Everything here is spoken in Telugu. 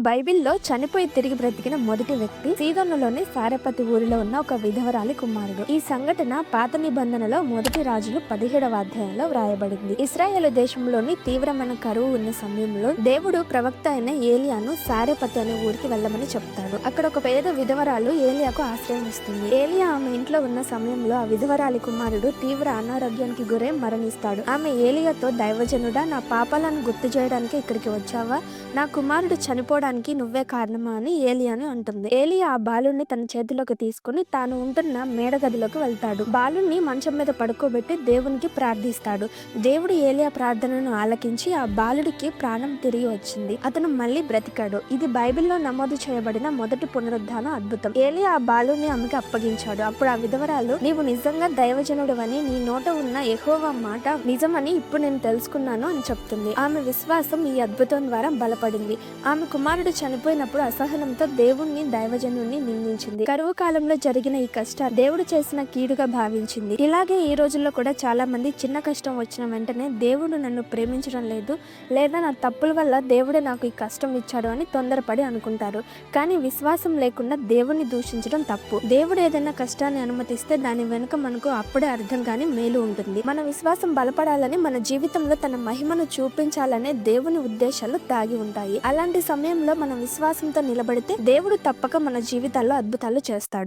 బైబిల్లో చనిపోయి తిరిగి బ్రతికిన మొదటి వ్యక్తి సీదోనులోని సారెపతి ఊరిలో ఉన్న ఒక విధవరాలి కుమారుడు. ఈ సంఘటన పాత నిబంధనలో మొదటి రాజులు 17వ అధ్యాయంలో వ్రాయబడింది. ఇశ్రాయేలు దేశంలోని తీవ్రమైన కరువు ఉన్న సమయంలో దేవుడు ప్రవక్త అయిన ఏలియాను సారెపతి అనే ఊరికి వెళ్ళమని చెప్తాడు. అక్కడ ఒక పేద విధవరాలు ఏలియాకు ఆశ్రయం ఇస్తుంది. ఏలియా ఆమె ఇంట్లో ఉన్న సమయంలో ఆ విధవరాలి కుమారుడు తీవ్ర అనారోగ్యానికి గురై మరణిస్తాడు. ఆమె ఏలియాతో, దైవజనుడా, నా పాపాలను గుర్తు చేయడానికి ఇక్కడికి వచ్చావా? నా కుమారుడు చనిపోవడానికి నువ్వే కారణమా అని ఏలియాని అంటుంది. ఏలియా ఆ బాలుని తన చేతిలోకి తీసుకుని తాను ఉంటున్న మేడగదిలోకి వెళ్తాడు. బాలుని మంచం మీద పడుకోబెట్టి దేవునికి ప్రార్థిస్తాడు. దేవుడు ఏలియా ప్రార్థనను ఆలకించి ఆ బాలుడికి ప్రాణం తిరిగి వచ్చింది. అతను మళ్ళీ బ్రతికాడు. ఇది బైబిల్లో నమోదు చేయబడిన మొదటి పునరుద్ధాన అద్భుతం. ఏలియా ఆ బాలుని ఆమెకి అప్పగించాడు. అప్పుడు ఆ విధవరాలు, నీవు నిజంగా దైవజనుడివని, నీ నోట ఉన్న యెహోవా మాట నిజమని ఇప్పుడు నేను తెలుసుకున్నాను అని చెప్తుంది. ఆమె విశ్వాసం ఈ అద్భుతం ద్వారా బలపడింది. ఆమె కుమారుడు చనిపోయినప్పుడు అసహనంతో దేవుణ్ణి, దైవజనుడిని నిందించింది. కరువు కాలంలో జరిగిన ఈ కష్టం దేవుడు చేసిన కీడుగా భావించింది. ఇలాగే ఈ రోజుల్లో కూడా చాలా మంది చిన్న కష్టం వచ్చిన వెంటనే దేవుడు నన్ను ప్రేమించడం లేదు, లేదా నా తప్పుల వల్ల దేవుడే నాకు ఈ కష్టం ఇచ్చాడు అని తొందరపడి అనుకుంటారు. కానీ విశ్వాసం లేకుండా దేవుణ్ణి దూషించడం తప్పు. దేవుడు ఏదైనా కష్టాన్ని అనుమతిస్తే దాని వెనుక మనకు అప్పుడే అర్థం కాని మేలు ఉంటుంది. మన విశ్వాసం బలపడాలని, మన జీవితంలో తన మహిమను చూపించాలనే దేవుని ఉద్దేశాలు దాగి ఉంటాయి. అలాంటి సమయంలో మన విశ్వాసంతో నిలబడితే దేవుడు తప్పక మన జీవితాల్లో అద్భుతాలు చేస్తాడు.